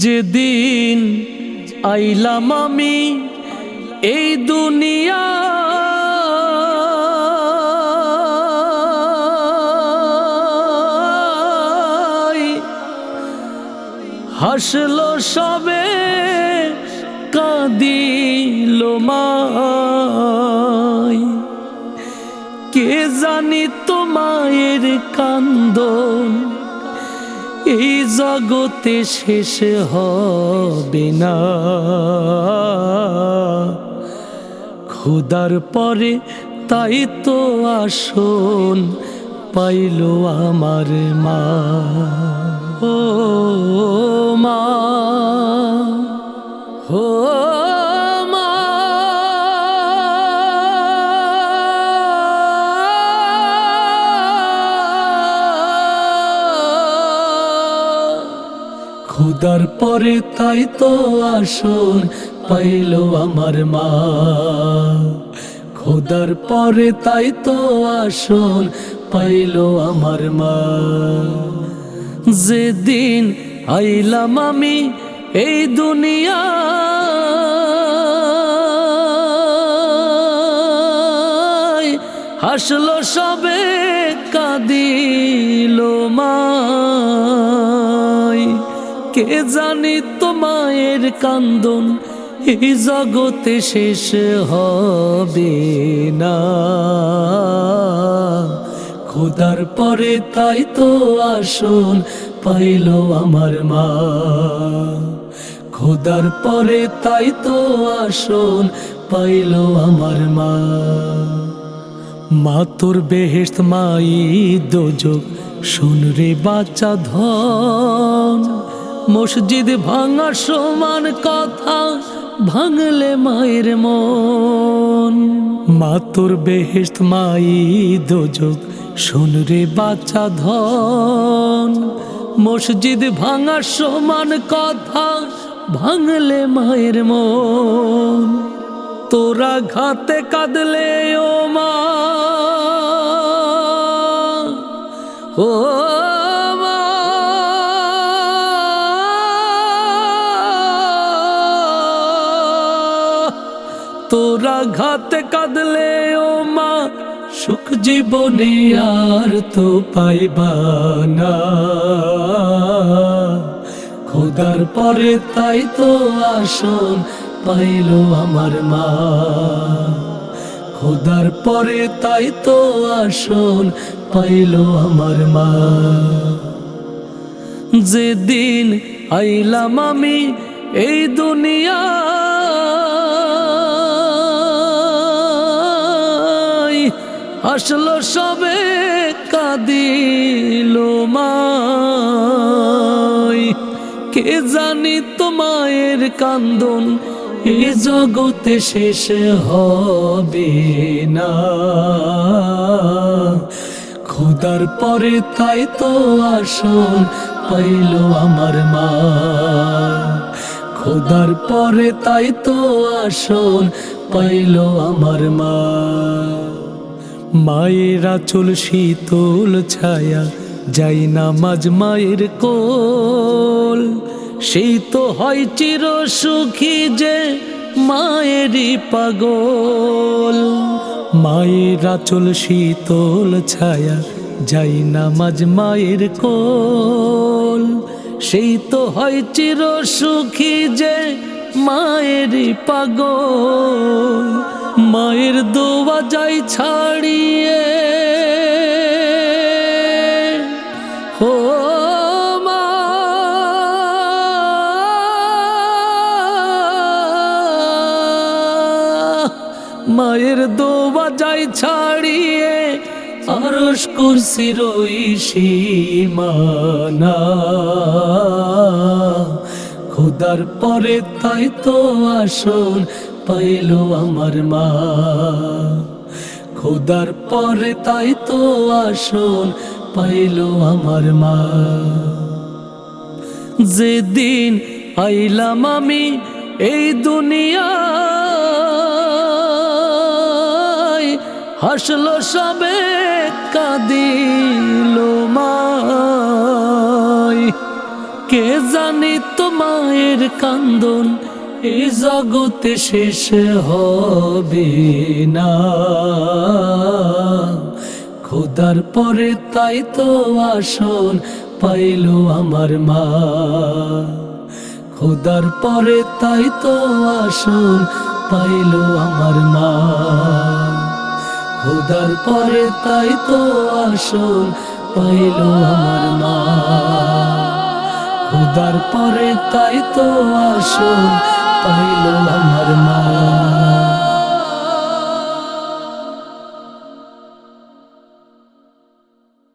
যেদিন আইলাম আমি এই দুনিয়া হাসলো সবে কাঁদিল মায় কে জানি তো মায়ের কান্দন এই জগতে শেষ হবে না। খোদার পরে তাই তো আসন পাইল আমার মা। ও মা, ও মা, খোদার পরে তাই তো আসন পাইল আমার মা। খোদার পরে তাই তো আসন পাইল আমার মা। যেদিন আইলাম আমি এই দুনিয়া হাসলো সবে কাঁদিল মায় কে জানি তো মায়ের কান্দন এই জগতে শেষ হবে না। খোদার পরে তাই তো আসন পাইল আমার মা। খোদার পরে তাই তো আসন পাইল আমার মা। মা তোর বেহেশত মাই দোজক শুন রে বাচ্চা ধন। মসজিদ ভাঙার সমান কথা ভাঙলে মায়ের মন। মা তোর বেহেশত মাই দোজক শুন রে বাচ্চা ধন। মসজিদ ভাঙার সমান কথা ভাঙলে মায়ের মন। তোরা ঘাতে কাঁদলে ও মা, ও মা, তোরা ঘাতে কাঁদলে ও মা সুখ জীবনে আর তো পাইবা না। খোদার পরে তাই তো আসন পাইল আমার মা। খোদার পরে তাই তো আসন পাইল আমার মা। যেদিন আইলাম আমি এই দুনিয়া আসলো সবে কাঁদিল মায় কে জানি তো মায়ের কান্দন এই জগতে শেষ হবে না। খোদার পরে তাই তো আসন পাইল আমার মা। খোদার পরে তাই তো আসন পাইল আমার মা। মায়ের আঁচল শীতল ছায়া যাই নামাজ মায়ের কোল। সেই তো হয় চির সুখী যে মায়েরই পাগল। মায়ের আঁচল শীতল ছায়া যাই নামাজ মায়ের কোল। সেই তো হয় চির সুখী যে মায়েরই পাগল। মায়ের দোয়া যাই ছাড়িয়ে ও মা, মায়ের দোয়া যাই ছাড়িয়ে আরশ কুরসির ওই সীমানা। খোদার পরে তাই তো আসন পাইল আমার মা। খোদার পরে তাই তো আসন পাইল আমার মা। যেদিন আইলাম আমি এই দুনিয়া হাসলো সবে কাঁদিল মায় কে জানি তো মায়ের কান্দন এই জগতে শেষ হবে না। খোদার পরে তাই তো আসল পাইলো আমার মা। খোদার পরে তাই তো আসল পাইলো আমার মা। খোদার পরে তাই তো আসল পাইলো আমার মা। খোদার পরে তাই তো আসল পাইলো আমার মা।